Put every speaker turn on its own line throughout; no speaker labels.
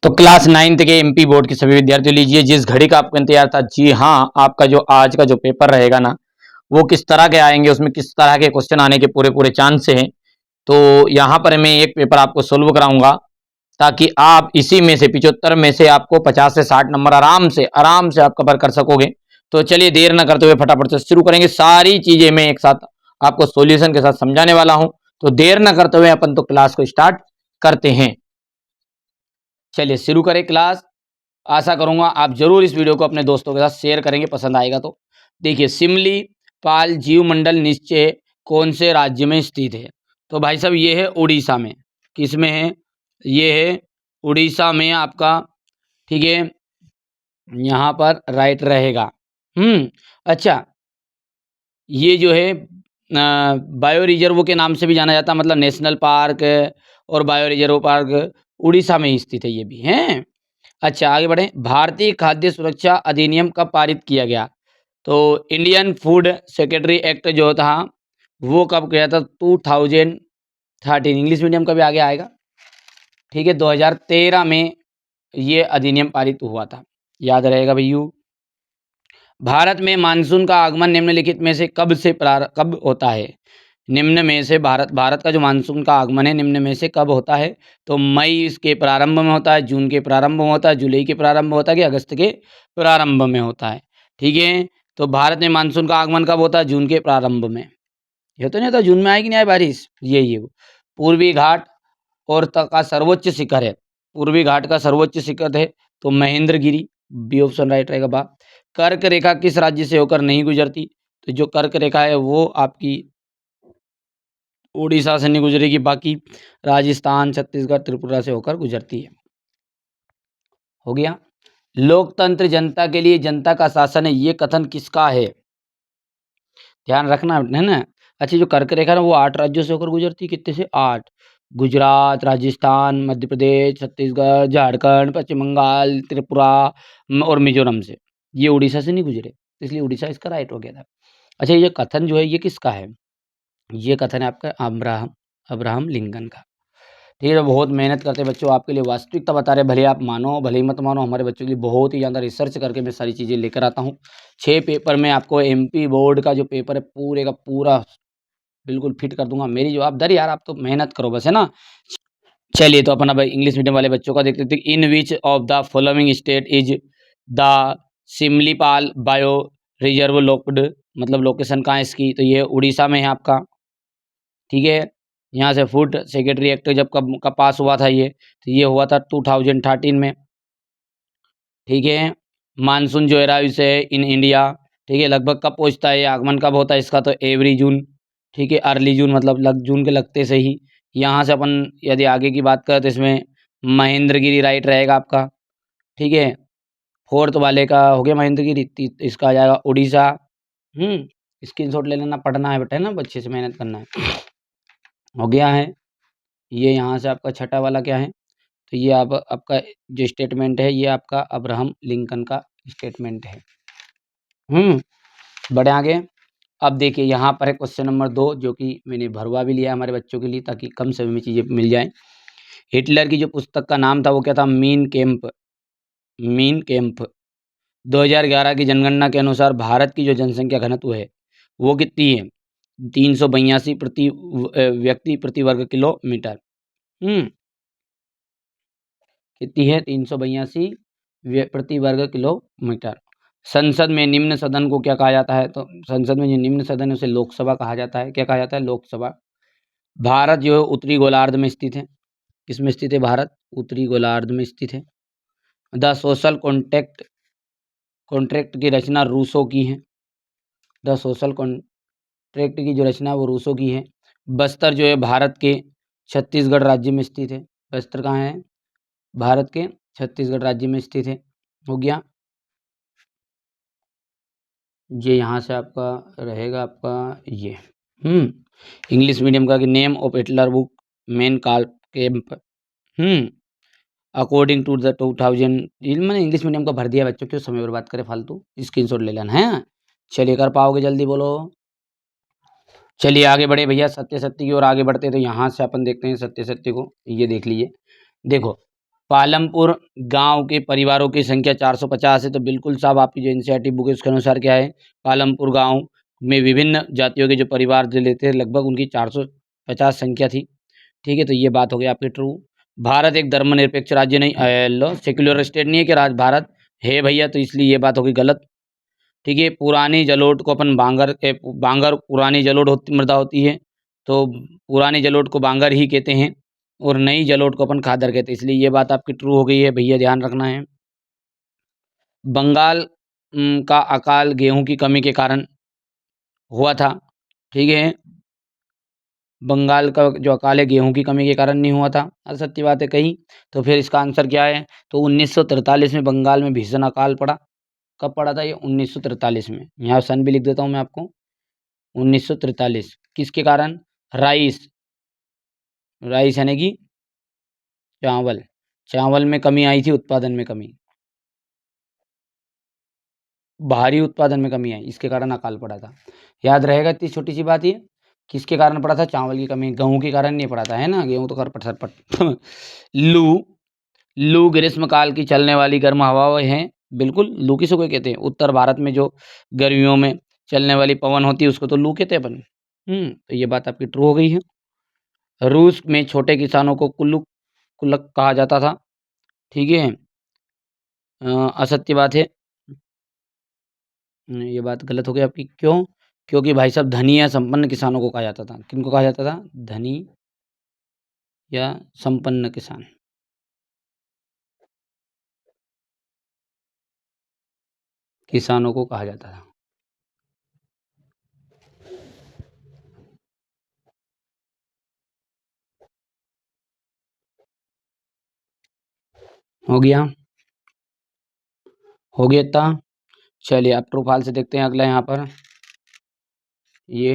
तो class 9th के MP board के सभी विद्यार्थी लीजिए, जिस घड़ी का आपको इंतजार था, जी हाँ, आपका जो आज का जो पेपर रहेगा ना, वो किस तरह के आएंगे, उसमें किस तरह के क्वेश्चन आने के पूरे पूरे चांस हैं। तो यहाँ पर मैं एक पेपर आपको सोल्व कराऊंगा, ताकि आप इसी में से 75 में से आपको 50 से 60 नंबर आराम से आप कवर कर सकोगे। तो चलिए देर ना करते हुए फटाफट से शुरू करेंगे। सारी चीजें मैं एक साथ आपको सॉल्यूशन के साथ समझाने वाला हूं, तो देर ना करते हुए अपन तो क्लास को स्टार्ट करते हैं। चलिए शुरू करें क्लास। आशा करूंगा आप जरूर इस वीडियो को अपने दोस्तों के साथ शेयर करेंगे, पसंद आएगा तो। देखिए, सिमली पाल जीव मंडल निश्चय कौन से राज्य में स्थित है? तो भाई साहब ये है उड़ीसा में। किस में है? ये है उड़ीसा में आपका। ठीक है, यहाँ पर राइट रहेगा। अच्छा, ये जो है बायो रिजर्व के नाम से भी जाना जाता है, मतलब नेशनल पार्क और बायो रिजर्व पार्क उड़ीसा में ही स्थित है, ये भी हैं। अच्छा, आगे बढ़ें। भारतीय खाद्य सुरक्षा अधिनियम कब पारित किया गया? तो इंडियन फूड सेक्रेटरी एक्ट जो था वो कब किया था? 2013। इंग्लिश मीडियम का भी आगे आएगा। ठीक है, 2013 में ये अधिनियम पारित हुआ था, याद रहेगा भैयू। भारत में मानसून का आगमन निम्नलिखित में से कब होता है? निम्न में से भारत का जो मानसून का आगमन है निम्न में से कब होता है? तो मई इसके प्रारंभ में होता है, जून के प्रारंभ में होता है, जुलाई के प्रारंभ में होता है, कि अगस्त के प्रारंभ में होता है? ठीक है, तो भारत में मानसून का आगमन कब होता है? जून के प्रारंभ में। ये तो नहीं होता जून में आए कि नहीं आए बारिश, ये पूर्वी घाट और का सर्वोच्च शिखर है। पूर्वी घाट का सर्वोच्च शिखर है तो महेंद्रगिरी, बी ऑप्शन राइट रहेगा। बा कर्क रेखा किस राज्य से होकर नहीं गुजरती? तो जो कर्क रेखा है वो आपकी उड़ीसा से नहीं गुजरेगी, बाकी राजस्थान, छत्तीसगढ़, त्रिपुरा से होकर गुजरती है। हो गया। लोकतंत्र जनता के लिए जनता का शासन है, ये कथन किसका है? ध्यान रखना है ना। अच्छा, जो कर्क रेखा है ना वो 8 राज्यों से होकर गुजरती है। कितने से? 8। गुजरात, राजस्थान, मध्य प्रदेश, छत्तीसगढ़, झारखंड, पश्चिम बंगाल, त्रिपुरा और मिजोरम से। ये उड़ीसा से नहीं गुजरे, इसलिए उड़ीसा इसका राइट हो गया था। अच्छा, ये कथन जो है ये किसका है? ये कथन है आपका अब्राहम अब्राहम लिंकन का। ठीक है, तो बहुत मेहनत करते हैं बच्चों, आपके लिए वास्तविकता बता रहे, भले आप मानो भले ही मत मानो, हमारे बच्चों के लिए बहुत ही ज़्यादा रिसर्च करके मैं सारी चीज़ें लेकर आता हूँ। 6 पेपर में आपको एमपी बोर्ड का जो पेपर है पूरे का पूरा बिल्कुल फिट कर दूंगा। मेरी जवाबदारी यार, आप तो मेहनत करो बस, है ना। चलिए, तो अपना भाई इंग्लिश मीडियम वाले बच्चों का देखते थे। In which of the following state is the Similipal bio reserve locked? मतलब लोकेशन कहाँ है इसकी? तो ये उड़ीसा में है आपका। ठीक है, यहाँ से फूड सेक्रेटरी एक्ट जब कब पास हुआ था ये? तो ये हुआ था 2013 में। ठीक है, मानसून जो है इसे इन इंडिया। ठीक है, लगभग कब पहुँचता है, आगमन कब होता है इसका? तो एवरी जून। ठीक है, अर्ली जून, मतलब जून के लगते से ही। यहाँ से अपन यदि आगे की बात करें तो इसमें महेंद्रगिरी राइट रहेगा आपका। ठीक है, फोर्थ वाले का हो गया महेंद्रगिरी, इसका आ जाएगा उड़ीसा। स्क्रीनशॉट ले लेना, पढ़ना है बेटा, है ना, अच्छे से मेहनत करना है। हो गया है। ये यहाँ से आपका छठा वाला क्या है? तो ये आपका जो स्टेटमेंट है ये आपका अब्राहम लिंकन का स्टेटमेंट है। बढ़े आगे। अब देखिए यहाँ पर है क्वेश्चन नंबर 2, जो कि मैंने भरवा भी लिया हमारे बच्चों के लिए, ताकि कम समय में चीज़ें मिल जाएं। हिटलर की जो पुस्तक का नाम था वो क्या था? Mean camp. Mean camp. 2011 की जनगणना के अनुसार भारत की जो जनसंख्या घनत्व है वो कितनी है? 382 व्यक्ति प्रति वर्ग किलोमीटर। कितनी है? 382 प्रति वर्ग किलोमीटर। संसद में निम्न सदन को क्या कहा जाता है? तो संसद में जो निम्न सदन है उसे लोकसभा कहा जाता है। क्या कहा जाता है? लोकसभा। भारत जो है उत्तरी गोलार्ध में स्थित है। किसमें स्थित है भारत? उत्तरी गोलार्ध में स्थित है। द सोशल कॉन्ट्रैक्ट की रचना रूसो की है। द सोशल कॉन्ट्रैक्ट की जो रचना वो रूसो की है। बस्तर जो है भारत के छत्तीसगढ़ राज्य में स्थित है। बस्तर कहाँ है? भारत के छत्तीसगढ़ राज्य में स्थित है। हो गया। ये यहाँ से आपका रहेगा आपका ये इंग्लिश मीडियम का कि name of Hitler book Mein काल कैंप। According to the 2000। मैंने इंग्लिश मीडियम का भर दिया बच्चों, क्यों समय बर्बाद करे फालतू, स्क्रीनशॉट ले लेना है। चलिए, कर पाओगे? जल्दी बोलो। चलिए आगे बढ़े भैया, सत्य सत्य की ओर आगे बढ़ते। तो यहाँ से अपन देखते हैं सत्य सत्य को, ये देख लीजिए। देखो, पालमपुर गांव के परिवारों की संख्या 450 है। तो बिल्कुल साहब आपकी जो एनसीईआरटी बुक है उसके अनुसार क्या है, पालमपुर गांव में विभिन्न जातियों के जो परिवार जो लेते हैं लगभग उनकी 450 संख्या थी। ठीक है, तो ये बात हो गई आपकी ट्रू। भारत एक धर्मनिरपेक्ष राज्य नहीं, लो सेक्युलर स्टेट नहीं है कि भारत है भैया, तो इसलिए ये बात हो गई गलत। ठीक है, पुरानी जलोढ़ को अपन बांगर पुरानी जलोढ़ मृदा होती है, तो पुरानी जलोढ़ को बांगर ही कहते हैं और नई जलोढ़ को अपन खादर कहते हैं, इसलिए ये बात आपकी ट्रू हो गई है भैया, ध्यान रखना है। बंगाल का अकाल गेहूं की कमी के कारण हुआ था। ठीक है, बंगाल का जो अकाल है गेहूं की कमी के कारण नहीं हुआ था, असत्य बात है कही। तो फिर इसका आंसर क्या है, तो 1943 में बंगाल में भीषण अकाल पड़ा। कब पड़ा था ये, 1943 में। यहाँ सन भी लिख देता हूँ मैं आपको, 1943। किसके कारण, राइस, राइस यानी कि चावल, चावल में कमी आई थी, उत्पादन में कमी, भारी उत्पादन में कमी आई, इसके कारण अकाल पड़ा था। याद रहेगा, इतनी छोटी सी बात ये, किसके कारण पड़ा था, चावल की कमी, गेहूं के कारण नहीं पड़ा था, है ना, गेहूं तो कर पट लू, लू ग्रीष्मकाल की चलने वाली गर्म हवाएं हैं। बिल्कुल, लू किसे को कहते हैं, उत्तर भारत में जो गर्मियों में चलने वाली पवन होती है उसको तो लू कहते हैं अपन। तो ये बात आपकी ट्रू हो गई है। रूस में छोटे किसानों को कुल्लुक कुल्लक कहा जाता था। ठीक है, असत्य बात है। ये बात गलत हो गई आपकी, क्यों, क्योंकि भाई साहब धनी या संपन्न किसानों को कहा जाता था। किनको कहा जाता था, धनी या संपन्न किसान। किसानों को कहा जाता था। हो गया, हो गया इतना। चलिए आप ट्रू फॉल्स से देखते हैं अगला यहाँ पर। ये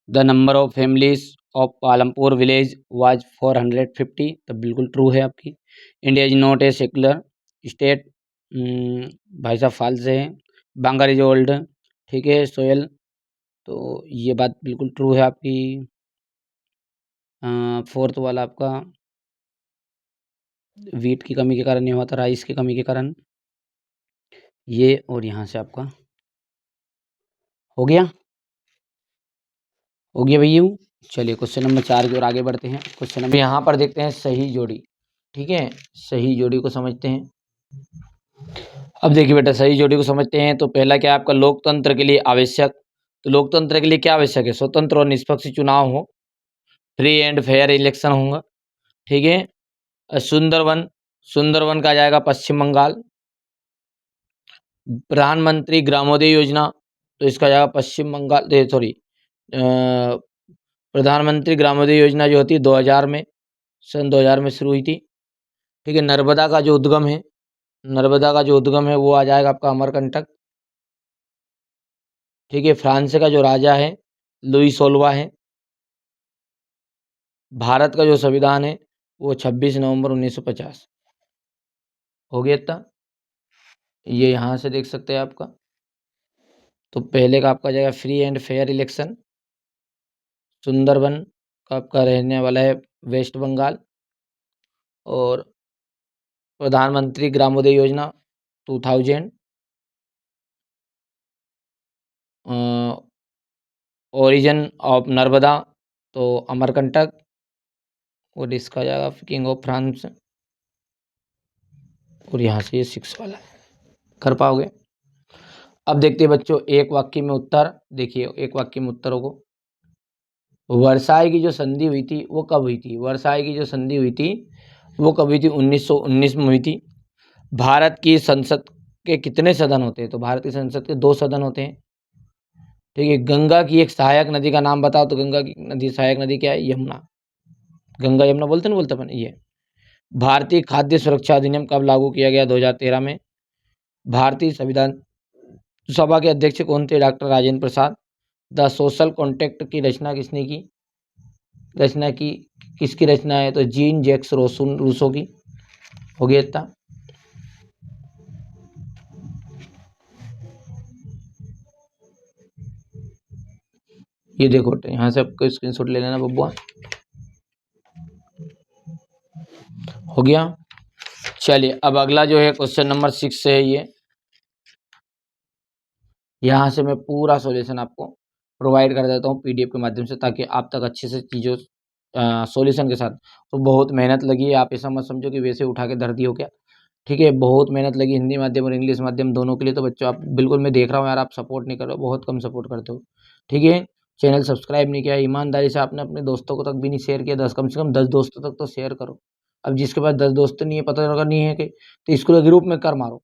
the number of families of Palampur village was 450, तो बिल्कुल ट्रू है आपकी। India is not a secular state, भाई साहब फॉल्स है। बांगर इज ओल्ड, ठीक है, सोयल, तो ये बात बिल्कुल ट्रू है आपकी। फोर्थ वाला आपका वीट की कमी के कारण नहीं हुआ था, राइस की कमी के कारण। ये और यहाँ से आपका हो गया, हो गया भैया। चलिए क्वेश्चन नंबर 4 की ओर आगे बढ़ते हैं। क्वेश्चन नंबर यहाँ पर देखते हैं सही जोड़ी। ठीक है, सही जोड़ी को समझते हैं। अब देखिए बेटा, सही जोड़ी को समझते हैं तो पहला क्या है आपका, लोकतंत्र के लिए आवश्यक। तो लोकतंत्र के लिए क्या आवश्यक है, स्वतंत्र और निष्पक्ष चुनाव हो, फ्री एंड फेयर इलेक्शन होगा। ठीक है, सुंदरवन, सुंदरवन का जाएगा पश्चिम बंगाल। प्रधानमंत्री ग्रामोदय योजना, तो इसका जाएगा पश्चिम बंगाल, सॉरी, प्रधानमंत्री ग्रामोदय योजना जो होती है 2000 में, सन 2000 में शुरू हुई थी। ठीक है, नर्मदा का जो उद्गम है, नर्मदा का जो उद्गम है वो आ जाएगा आपका अमरकंटक। ठीक है, फ्रांस का जो राजा है लुई 16वां है। भारत का जो संविधान है वो 26 नवंबर 1950। हो गया इतना, ये यहाँ से देख सकते हैं आपका। तो पहले का आपका जाएगा free and fair election, Sundarban का आपका रहने वाला है वेस्ट बंगाल। और प्रधानमंत्री ग्रामोदय योजना 2000, ओरिजिन ऑफ नर्मदा तो अमरकंटक, और इसका जाएगा किंग ऑफ फ्रांस। और यहाँ से ये 6 वाला कर पाओगे। अब देखते हैं बच्चों एक वाक्य में उत्तर, देखिए एक वाक्य में उत्तरों को। वर्साई की जो संधि हुई थी वो कब हुई थी, वर्साई की जो संधि हुई थी वो कब हुई थी, 1919 में हुई थी। भारत की संसद के कितने सदन होते हैं, तो भारत की संसद के 2 सदन होते हैं। ठीक है, गंगा की एक सहायक नदी का नाम बताओ, तो गंगा की नदी सहायक नदी क्या है, यमुना। गंगा यमुना बोलते ना, बोलते अपन ये। भारतीय खाद्य सुरक्षा अधिनियम कब लागू किया गया, 2013 में। भारतीय संविधान सभा के अध्यक्ष कौन थे, doctor Rajendra Prasad. The social contract की रचना किसने की, रचना की, किसकी रचना है, तो जीन जैक्स रूसो की। हो गया इतना। ये देखो यहाँ से आपको स्क्रीनशॉट ले लेना बब्बुआ। हो गया। चलिए अब अगला जो है क्वेश्चन नंबर 6 से है ये। यहाँ से मैं पूरा सॉल्यूशन आपको प्रोवाइड कर देता हूँ पीडीएफ के माध्यम से, ताकि आप तक अच्छे से चीज़ों सॉल्यूशन के साथ। तो बहुत मेहनत लगी है, आप ऐसा मत समझो कि वैसे उठा के धर दी हो क्या। ठीक है, बहुत मेहनत लगी हिंदी माध्यम और इंग्लिश माध्यम दोनों के लिए। तो बच्चों आप बिल्कुल, मैं देख रहा हूँ यार आप सपोर्ट नहीं कर रहे हो, बहुत कम सपोर्ट करते हो। ठीक है, चैनल सब्सक्राइब नहीं किया, ईमानदारी से आपने अपने दोस्तों को तक भी नहीं शेयर किया, 10 कम से कम 10 दोस्तों तक तो शेयर करो। अब जिसके पास 10 दोस्त नहीं है, पता अगर नहीं है कि, तो स्कूल के ग्रुप में कर मारो।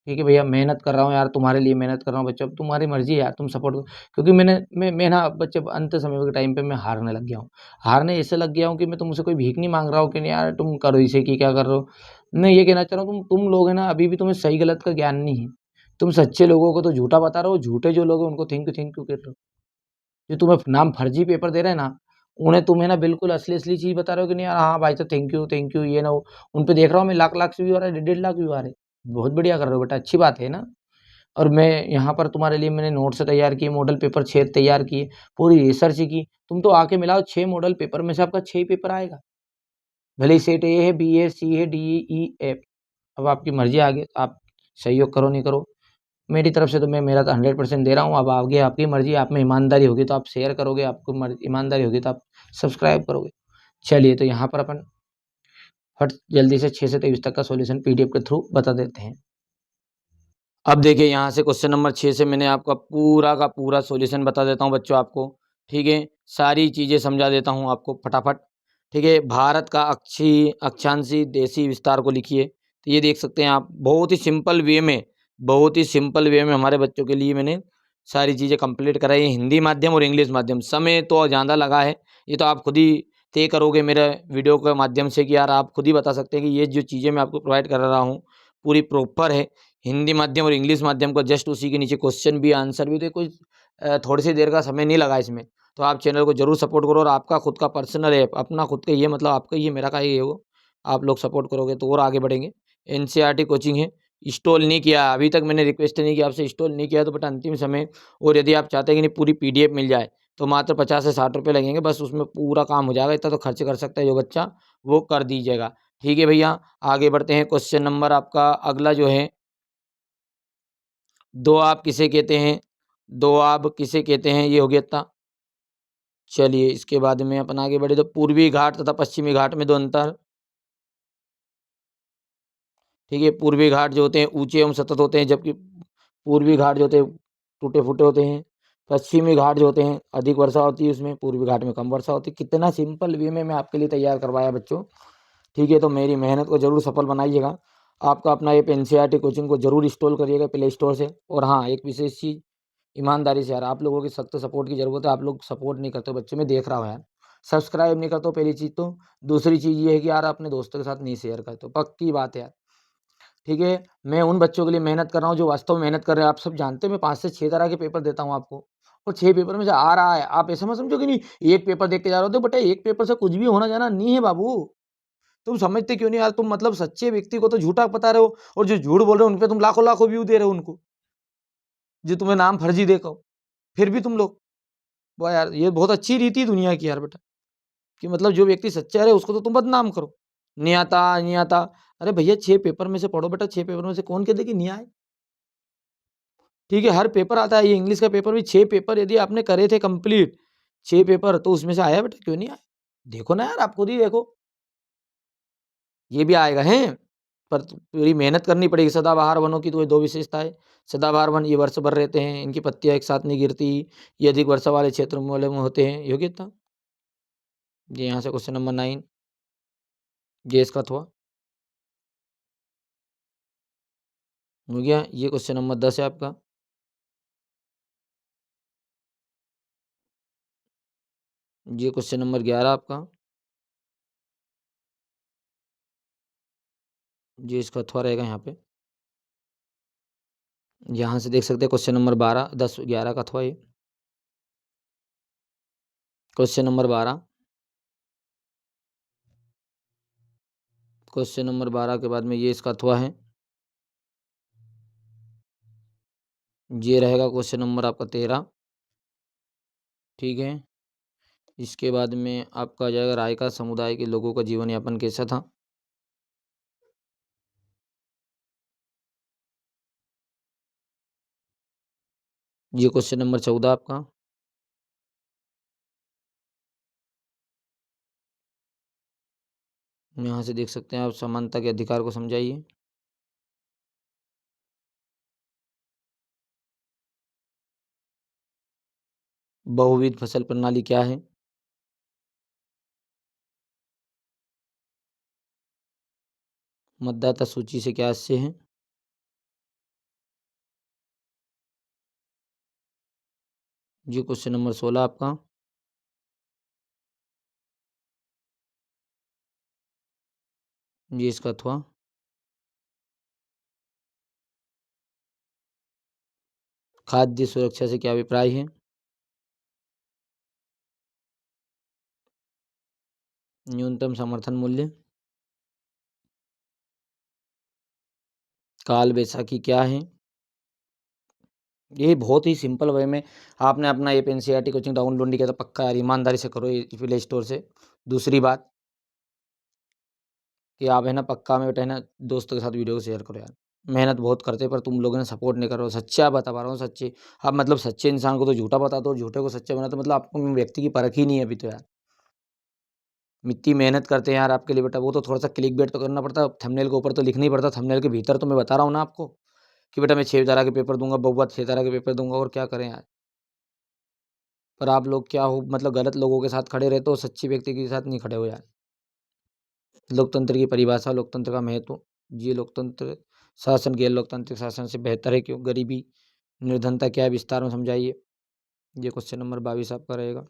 ठीक है भैया, मेहनत कर रहा हूँ यार, तुम्हारे लिए मेहनत कर रहा हूँ बच्चों, अब तुम्हारी मर्जी है यार, तुम सपोर्ट करो। क्योंकि मैं ना बच्चे अंत समय के टाइम पे मैं हारने लग गया हूँ। हारने ऐसे लग गया हूँ कि मैं तुमसे कोई भीख नहीं मांग रहा हूँ कि नहीं यार तुम करो इसे, कि क्या कर रहे हो। मैं ये कहना चाह रहा हूँ, तुम लोग है ना, अभी भी तुम्हें सही गलत का ज्ञान नहीं है। तुम सच्चे लोगों को तो झूठा बता रहे हो, झूठे जो लोग हैं उनको थैंक यू कर रहे हो। जो तुम्हें नाम फर्जी पेपर दे रहे हैं ना, उन्हें तुम है ना बिल्कुल असली असली चीज बता रहे हो कि नहीं यार, हाँ भाई साहब थैंक यू ये ना वो। उन पे देख रहा हूँ मैं, लाख लाख से व्यू आ रहा है, 1.5 लाख व्यू आ रहे हैं। बहुत बढ़िया कर रहे हो बेटा, अच्छी बात है ना। और मैं यहाँ पर तुम्हारे लिए मैंने नोट्स तैयार किए, मॉडल पेपर 6 तैयार किए, पूरी रिसर्च की। तुम तो आके मिलाओ, 6 मॉडल पेपर में से आपका 6 पेपर आएगा। भले ही सेट ए है, बी है, सी है, डी, ई, एफ। अब आपकी मर्जी, आगे आप सहयोग करो नहीं करो। मेरी तरफ से तो मैं मेरा तो 100% दे रहा हूँ। अब आगे आपकी मर्जी, आप में ईमानदारी होगी तो आप शेयर करोगे, आपको ईमानदारी होगी तो आप सब्सक्राइब करोगे। चलिए, तो यहाँ पर अपन फट जल्दी से 6 से 23 तक का सॉल्यूशन पीडीएफ के थ्रू बता देते हैं। अब देखिए, यहाँ से क्वेश्चन नंबर 6 से मैंने आपका पूरा का पूरा सॉल्यूशन बता देता हूँ बच्चों आपको। ठीक है, सारी चीज़ें समझा देता हूँ आपको फटाफट। ठीक है, भारत का अक्षांशी देशी विस्तार को लिखिए। तो ये देख सकते हैं आप, बहुत ही सिंपल वे में, बहुत ही सिंपल वे में हमारे बच्चों के लिए मैंने सारी चीज़ें कंप्लीट कराई हैं, हिंदी माध्यम और इंग्लिश माध्यम। समय तो ज़्यादा लगा है, ये तो आप खुद ही तय करोगे मेरे वीडियो के माध्यम से, कि यार आप खुद ही बता सकते हैं कि ये जो चीज़ें मैं आपको प्रोवाइड कर रहा हूँ पूरी प्रॉपर है। हिंदी माध्यम और इंग्लिश माध्यम का जस्ट उसी के नीचे क्वेश्चन भी आंसर भी, तो कोई थोड़ी सी देर का समय नहीं लगा इसमें। तो आप चैनल को जरूर सपोर्ट करो, और आपका खुद का पर्सनल ऐप, अपना खुद का, ये मतलब आपका ये मेरा का ये हो, आप लोग सपोर्ट करोगे तो और आगे बढ़ेंगे। एनसीईआरटी कोचिंग है, इंस्टॉल नहीं किया अभी तक, मैंने रिक्वेस्ट नहीं किया आपसे, इंस्टॉल नहीं किया तो बेटा अंतिम समय। और यदि आप चाहते हैं कि नहीं पूरी पीडीएफ मिल जाए, तो मात्र 50 से 60 रुपये लगेंगे, बस उसमें पूरा काम हो जाएगा। इतना तो खर्च कर सकता है जो बच्चा, वो कर दीजिएगा। ठीक है भैया, आगे बढ़ते हैं। क्वेश्चन नंबर आपका अगला जो है, दो आप किसे कहते हैं, दो आप किसे कहते हैं, ये हो गया था। चलिए, इसके बाद में अपन आगे बढ़े, तो पूर्वी घाट तथा पश्चिमी घाट में दो अंतर। ठीक है, पूर्वी घाट जो होते हैं ऊंचे एवं सतत होते हैं, जबकि पूर्वी घाट जो होते हैं टूटे फूटे होते हैं। पश्चिमी घाट जो होते हैं अधिक वर्षा होती है उसमें, पूर्वी घाट में कम वर्षा होती है। कितना सिंपल वे में मैं आपके लिए तैयार करवाया बच्चों। ठीक है, तो मेरी मेहनत को जरूर सफल बनाइएगा। आपका अपना ये एनसीईआरटी कोचिंग को जरूर इंस्टॉल करिएगा प्ले स्टोर से। और हाँ, एक विशेष चीज़, ईमानदारी से यार, आप लोगों की सख्त सपोर्ट की ज़रूरत है। आप लोग सपोर्ट नहीं करते हो बच्चे, मैं देख रहा हूँ यार, सब्सक्राइब नहीं करते हो पहली चीज़ तो। दूसरी चीज़ ये है कि यार अपने दोस्तों के साथ नहीं शेयर करते हो, पक्की बात है यार। ठीक है, मैं उन बच्चों के लिए मेहनत कर रहा हूँ जो वास्तव में मेहनत कर रहे हैं। आप सब जानते हो मैं 5 से 6 तरह के पेपर देता हूँ आपको, और 6 पेपर में से आ रहा है। आप ऐसा मत समझो कि नहीं एक पेपर देख के जा रहे हो, बेटा एक पेपर से कुछ भी होना जाना नहीं है बाबू। तुम समझते क्यों नहीं यार, तुम मतलब सच्चे व्यक्ति को तो झूठा बता रहे हो, और जो झूठ बोल रहे हो उन पे तुम लाखों लाखों व्यू दे रहे हो उनको, जो तुम्हें नाम फर्जी देखो। फिर भी तुम लोग, वाह यार, ये बहुत अच्छी रीति है दुनिया की यार बेटा, कि मतलब जो व्यक्ति सच्चा है उसको तो तुम बदनाम करो। नहीं आता, नहीं आता। अरे भैया, 6 पेपर में से पढ़ो बेटा, 6 पेपर में से कौन कहते कि नहीं आए। ठीक है, हर पेपर आता है, ये इंग्लिश का पेपर भी 6 पेपर यदि आपने करे थे कंप्लीट, 6 पेपर, तो उसमें से आया बेटा, क्यों नहीं आया। देखो ना यार, आप खुद ही देखो, ये भी आएगा हैं। पर पूरी मेहनत करनी पड़ेगी। सदाबहार वनों की तो ये 2 विशेषताएं। सदाबहार वन ये वर्ष भर रहते हैं, इनकी पत्तियां एक साथ नहीं गिरती, ये अधिक वर्षा वाले क्षेत्रों में होते हैं। योग्य था ये। यहाँ से क्वेश्चन नंबर 9 ये इसका था, हो गया। ये क्वेश्चन नंबर 10 है आपका। ये क्वेश्चन नंबर 11 आपका। ये इसका अथवा रहेगा यहाँ पे। यहाँ से देख सकते हैं क्वेश्चन नंबर 12, 10, 11 का अथवा ये क्वेश्चन नंबर 12। क्वेश्चन नंबर 12 के बाद में ये इसका अथवा है। ये रहेगा क्वेश्चन नंबर आपका 13। ठीक है, इसके बाद में आपका आ जाएगा राय का समुदाय के लोगों का जीवन यापन कैसा था। ये क्वेश्चन नंबर 14 आपका। यहाँ से देख सकते हैं आप, समानता के अधिकार को समझाइए। बहुविध फसल प्रणाली क्या है। मतदाता सूची से क्या आशय है। जी क्वेश्चन नंबर 16 आपका। जी इसका अथवा। खाद्य सुरक्षा से क्या अभिप्राय है। न्यूनतम समर्थन मूल्य। काल बैसाखी क्या है। ये बहुत ही सिंपल वे में आपने अपना ये एनसीईआरटी कोचिंग डाउनलोड नहीं किया तो पक्का यार ईमानदारी से करो ये प्ले स्टोर से। दूसरी बात कि आप है ना पक्का में बेटा है ना दोस्तों के साथ वीडियो को शेयर करो यार। मेहनत बहुत करते पर तुम लोगों ने सपोर्ट नहीं करो। सच्चा बता पा रहा हूँ, सच्चे। आप मतलब सच्चे इंसान को तो झूठा बताते हो, झूठे को सच्चा बनाते हो, मतलब आपको व्यक्ति की परख ही नहीं है अभी तो यार। इतनी मेहनत करते हैं यार आपके लिए बेटा, वो तो थोड़ा सा क्लिक बेट तो करना पड़ता है, थंबनेल के ऊपर तो लिखना ही पड़ता, थंबनेल के भीतर तो मैं बता रहा हूँ ना आपको कि बेटा मैं 6 तरह के पेपर दूंगा, बहुआ 6 तरह के पेपर दूंगा, और क्या करें यार। पर आप लोग क्या हो, मतलब गलत लोगों के साथ खड़े रहते हो, सच्चे व्यक्ति के साथ नहीं खड़े हो यार। लोकतंत्र की परिभाषा, लोकतंत्र का महत्व। ये लोकतंत्र शासन गैर लोकतांत्रिक शासन से बेहतर है क्यों। गरीबी निर्धनता क्या है विस्तार में समझाइए। ये क्वेश्चन नंबर 22 आपका रहेगा।